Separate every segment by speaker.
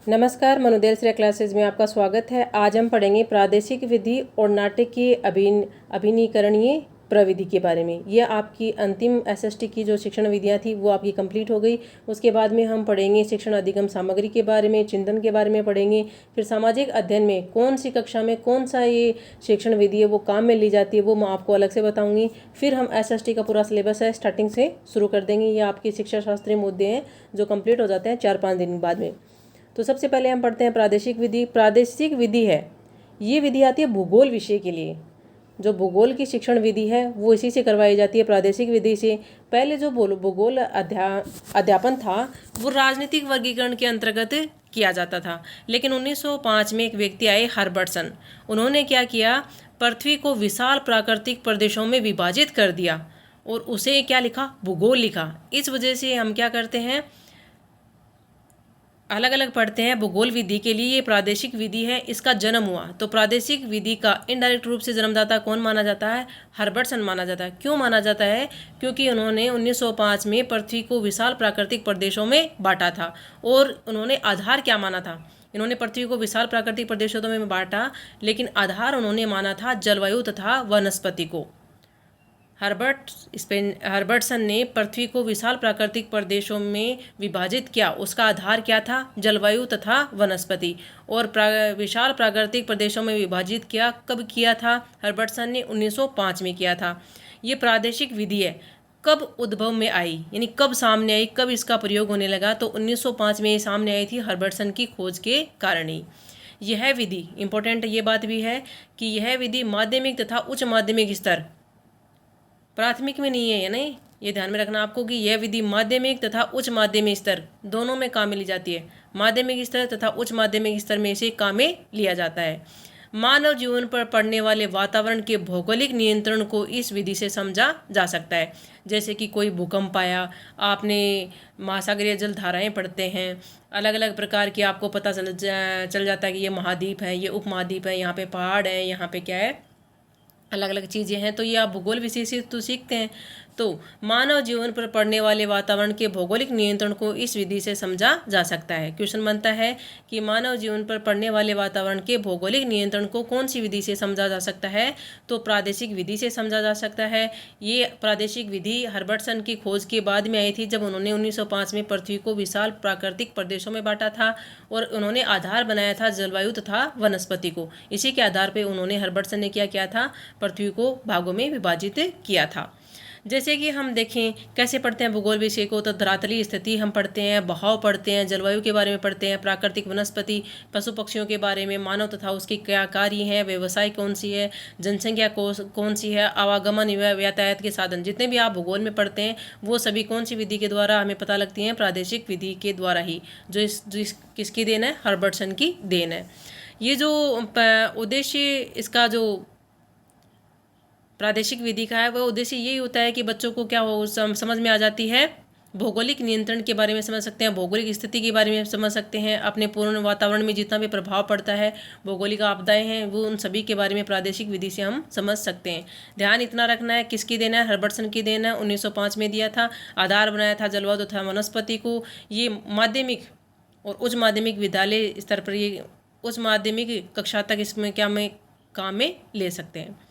Speaker 1: नमस्कार, मनुदेल श्रेया क्लासेज में आपका स्वागत है। आज हम पढ़ेंगे प्रादेशिक विधि और नाटक की अभिनयीकरणीय प्रविधि के बारे में। यह आपकी अंतिम एसएसटी की जो शिक्षण विधियाँ थी वो आपकी कंप्लीट हो गई। उसके बाद में हम पढ़ेंगे शिक्षण अधिगम सामग्री के बारे में, चिंतन के बारे में पढ़ेंगे। फिर सामाजिक अध्ययन में कौन सी कक्षा में कौन सा ये शिक्षण विधि है वो काम में ली जाती है वो मैं आपको अलग से बताऊँगी। फिर हम एसएसटी का पूरा सिलेबस है स्टार्टिंग से शुरू कर देंगे। ये आपके शिक्षा शास्त्रीय मुद्दे हैं जो कम्प्लीट हो जाते हैं 4-5 दिन बाद में। तो सबसे पहले हम पढ़ते हैं प्रादेशिक विधि। प्रादेशिक विधि है, ये विधि आती है भूगोल विषय के लिए। जो भूगोल की शिक्षण विधि है वो इसी से करवाई जाती है, प्रादेशिक विधि से। पहले जो भूगोल अध्यापन था वो राजनीतिक वर्गीकरण के अंतर्गत किया जाता था, लेकिन 1905 में एक व्यक्ति आए हर्बर्टसन। उन्होंने क्या किया, पृथ्वी को विशाल प्राकृतिक प्रदेशों में विभाजित कर दिया और उसे क्या लिखा, भूगोल लिखा। इस वजह से हम क्या करते हैं, अलग अलग पढ़ते हैं। भूगोल विधि के लिए ये प्रादेशिक विधि है, इसका जन्म हुआ। तो प्रादेशिक विधि का इनडायरेक्ट रूप से जन्मदाता कौन माना जाता है, हर्बर्टसन माना जाता है। क्यों माना जाता है, क्योंकि उन्होंने 1905 में पृथ्वी को विशाल प्राकृतिक प्रदेशों में बांटा था। और उन्होंने आधार क्या माना था, इन्होंने पृथ्वी को विशाल प्राकृतिक प्रदेशों में बांटा, लेकिन आधार उन्होंने माना था जलवायु तथा वनस्पति को। हर्बर्टसन ने पृथ्वी को विशाल प्राकृतिक प्रदेशों में विभाजित किया, उसका आधार क्या था, जलवायु तथा वनस्पति। और विशाल प्राकृतिक प्रदेशों में विभाजित किया कब किया था, हर्बर्टसन ने 1905 में किया था। ये प्रादेशिक विधि है, कब उद्भव में आई, यानी कब सामने आई, कब इसका प्रयोग होने लगा, तो 1905 में ये सामने आई थी हर्बर्टसन की खोज के कारण ही। यह विधि इंपॉर्टेंट ये बात भी है कि यह विधि माध्यमिक तथा उच्च माध्यमिक स्तर, प्राथमिक में नहीं है, या नहीं, ये ध्यान में रखना आपको कि यह विधि माध्यमिक तथा उच्च माध्यमिक स्तर दोनों में काम में ली जाती है। माध्यमिक स्तर तथा उच्च माध्यमिक स्तर में इसे काम में लिया जाता है। मानव जीवन पर पड़ने वाले वातावरण के भौगोलिक नियंत्रण को इस विधि से समझा जा सकता है। जैसे कि कोई भूकंप आया, आपने महासागरीय जल धाराएं पढ़ते हैं, अलग अलग प्रकार की आपको पता चल जाता है कि ये महाद्वीप है, ये उपमहाद्वीप है, यहाँ पे पहाड़ है, यहाँ पे क्या है, अलग अलग चीज़ें हैं। तो ये आप भूगोल विषय से तो सीखते हैं। तो मानव जीवन पर पड़ने वाले वातावरण के भौगोलिक नियंत्रण को इस विधि से समझा जा सकता है। क्वेश्चन बनता है कि मानव जीवन पर पड़ने वाले वातावरण के भौगोलिक नियंत्रण को कौन सी विधि से समझा जा सकता है, तो प्रादेशिक विधि से समझा जा सकता है। ये प्रादेशिक विधि हर्बर्टसन की खोज के बाद में आई थी, जब उन्होंने 1905 में पृथ्वी को विशाल प्राकृतिक प्रदेशों में बांटा था और उन्होंने आधार बनाया था जलवायु तथा वनस्पति को। इसी के आधार पर उन्होंने, हर्बर्टसन ने क्या किया था, पृथ्वी को भागों में विभाजित किया था। जैसे कि हम देखें कैसे पढ़ते हैं भूगोल विषय को, तो धरातलीय स्थिति हम पढ़ते हैं, बहाव पढ़ते हैं, जलवायु के बारे में पढ़ते हैं, प्राकृतिक वनस्पति, पशु पक्षियों के बारे में, मानव तथा उसके क्या कार्य हैं, व्यवसाय कौन सी है, जनसंख्या कौन सी है, आवागमन यातायात के साधन, जितने भी आप भूगोल में पढ़ते हैं वो सभी कौन सी विधि के द्वारा हमें पता लगती हैं, प्रादेशिक विधि के द्वारा ही, जो किसकी देन है, हर्बर्टसन की देन है। ये जो उद्देश्य इसका जो प्रादेशिक विधि का है वह उद्देश्य यही होता है कि बच्चों को क्या हो समझ में आ जाती है, भौगोलिक नियंत्रण के बारे में समझ सकते हैं, भौगोलिक स्थिति के बारे में समझ सकते हैं, अपने पूर्ण वातावरण में जितना भी प्रभाव पड़ता है, भौगोलिक आपदाएं हैं, वो उन सभी के बारे में प्रादेशिक विधि से हम समझ सकते हैं। ध्यान इतना रखना है, किसकी देन है, हर्बर्टसन की देन है, 1905 में दिया था, आधार बनाया था जलवायु तथा वनस्पति को। ये माध्यमिक और उच्च माध्यमिक विद्यालय स्तर पर, ये उच्च माध्यमिक कक्षा तक इसमें क्या में काम में ले सकते हैं।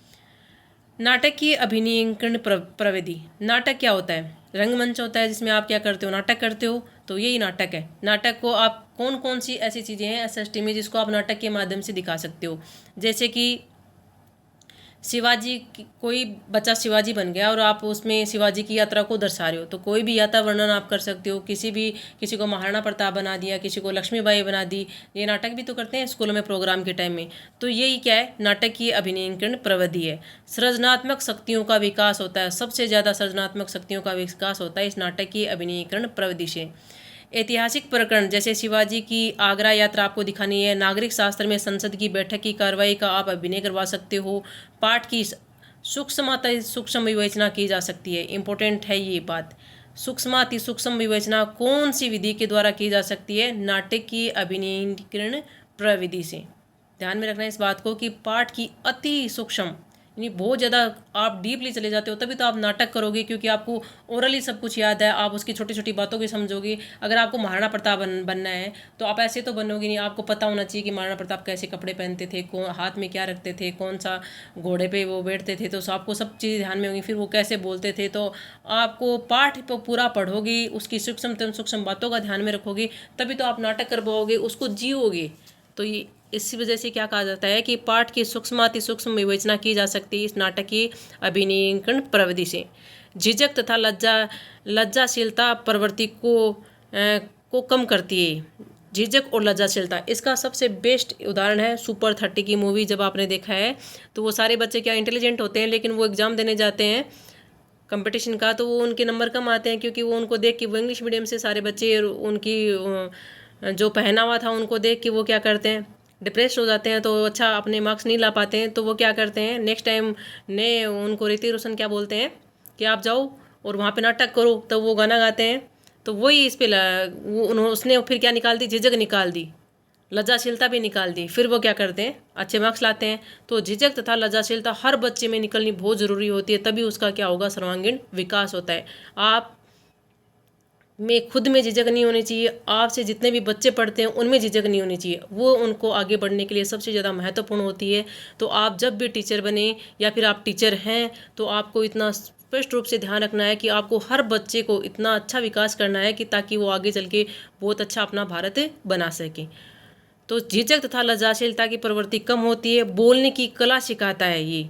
Speaker 1: नाटक की अभिनयीकरण प्रविधि। नाटक क्या होता है, रंगमंच होता है जिसमें आप क्या करते हो, नाटक करते हो, तो यही नाटक है। नाटक को आप कौन कौन सी ऐसी चीज़ें हैं एसएसटी में जिसको आप नाटक के माध्यम से दिखा सकते हो। जैसे कि शिवाजी, कोई बच्चा शिवाजी बन गया और आप उसमें शिवाजी की यात्रा को दर्शा रहे हो, तो कोई भी यात्रा वर्णन आप कर सकते हो। किसी को महाराणा प्रताप बना दिया, किसी को लक्ष्मीबाई बना दी, ये नाटक भी तो करते हैं स्कूलों में प्रोग्राम के टाइम में। तो यही क्या है, नाटक की अभिनयीकरण प्रविधि है। सृजनात्मक शक्तियों का विकास होता है, सबसे ज़्यादा सृजनात्मक शक्तियों का विकास होता है इस नाटक की अभिनयीकरण प्रविधि से। ऐतिहासिक प्रकरण, जैसे शिवाजी की आगरा यात्रा आपको दिखानी है, नागरिक शास्त्र में संसद की बैठक की कार्रवाई का आप अभिनय करवा सकते हो, पाठ की सूक्ष्म विवेचना की जा सकती है। इंपॉर्टेंट है ये बात, सूक्ष्माति सूक्ष्म विवेचना कौन सी विधि के द्वारा की जा सकती है, नाटक की अभिनयीकरण प्रविधि से। ध्यान में रखना इस बात को कि पाठ की अति सूक्ष्म यानी बहुत ज़्यादा आप डीपली चले जाते हो तभी तो आप नाटक करोगे, क्योंकि आपको ओरली सब कुछ याद है, आप उसकी छोटी छोटी बातों की समझोगे। अगर आपको महाराणा प्रताप बनना है तो आप ऐसे तो बनोगे नहीं, आपको पता होना चाहिए कि महाराणा प्रताप कैसे कपड़े पहनते थे, कौन हाथ में क्या रखते थे, कौन सा घोड़े पे वो बैठते थे, तो आपको सब चीज़ ध्यान में होगी। फिर वो कैसे बोलते थे, तो आपको पाठ तो पूरा पढ़ोगे, उसकी सूक्ष्म सूक्ष्म बातों का ध्यान में रखोगे, तभी तो आप नाटक कर पाओगे, उसको जियोगे। तो ये इसी वजह से क्या कहा जाता है कि पाठ की सूक्ष्माति सूक्ष्म विवेचना की जा सकती है इस नाटक की अभिनयकरण प्रविधि से। झिझक तथा लज्जाशीलता प्रवृत्ति को कम करती है। झिझक और लज्जाशीलता, इसका सबसे बेस्ट उदाहरण है सुपर 30 की मूवी। जब आपने देखा है तो वो सारे बच्चे क्या इंटेलिजेंट होते हैं, लेकिन वो एग्ज़ाम देने जाते हैं कंपटीशन का, तो वो उनके नंबर कम आते हैं, क्योंकि वो उनको देख के, वो इंग्लिश मीडियम से सारे बच्चे, उनकी जो पहनावा था उनको देख के वो क्या करते हैं, डिप्रेस्ड हो जाते हैं, तो अच्छा अपने मार्क्स नहीं ला पाते हैं। तो वो क्या करते हैं, नेक्स्ट टाइम ने उनको ऋतिक रोशन क्या बोलते हैं कि आप जाओ और वहाँ पे नाटक करो, तो वो गाना गाते हैं। तो वही इस पे उसने फिर क्या निकाल दी, झिझक निकाल दी, लज्जाशीलता भी निकाल दी। फिर वो क्या करते हैं, अच्छे मार्क्स लाते हैं। तो झिझक तथा लज्जाशीलता हर बच्चे में निकलनी बहुत ज़रूरी होती है, तभी उसका क्या होगा, सर्वांगीण विकास होता है। आप में खुद में झिझक नहीं होनी चाहिए, आपसे जितने भी बच्चे पढ़ते हैं उनमें झिझक नहीं होनी चाहिए, वो उनको आगे बढ़ने के लिए सबसे ज़्यादा महत्वपूर्ण होती है। तो आप जब भी टीचर बने या फिर आप टीचर हैं तो आपको इतना स्पष्ट रूप से ध्यान रखना है कि आपको हर बच्चे को इतना अच्छा विकास करना है कि ताकि वो आगे चल के बहुत अच्छा अपना भारत बना सके। तो झिझक तथा लज्जाशीलता की प्रवृत्ति कम होती है, बोलने की कला सिखाता है ये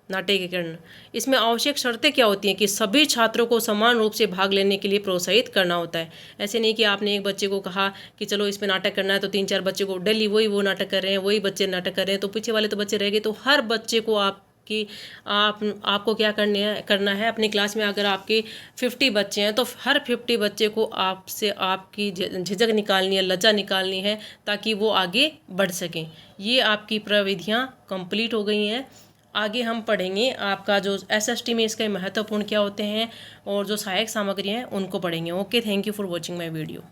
Speaker 1: नाट्यीकरण। इसमें आवश्यक शर्तें क्या होती हैं कि सभी छात्रों को समान रूप से भाग लेने के लिए प्रोत्साहित करना होता है। ऐसे नहीं कि आपने एक बच्चे को कहा कि चलो इस पे नाटक करना है, तो 3-4 बच्चे को डेली वो नाटक कर रहे हैं, वही बच्चे नाटक कर रहे हैं, तो पीछे वाले तो बच्चे रह गए। तो हर बच्चे को आपको क्या करना है अपनी क्लास में, अगर आपके 50 बच्चे हैं तो हर 50 बच्चे को आपसे आपकी झिझक निकालनी है, लज्जा निकालनी है, ताकि वो आगे बढ़ सकें। ये आपकी प्रविधियाँ कंप्लीट हो गई हैं। आगे हम पढ़ेंगे आपका जो SST में इसके महत्वपूर्ण क्या होते हैं और जो सहायक सामग्री हैं उनको पढ़ेंगे। Okay, thank you for watching my video.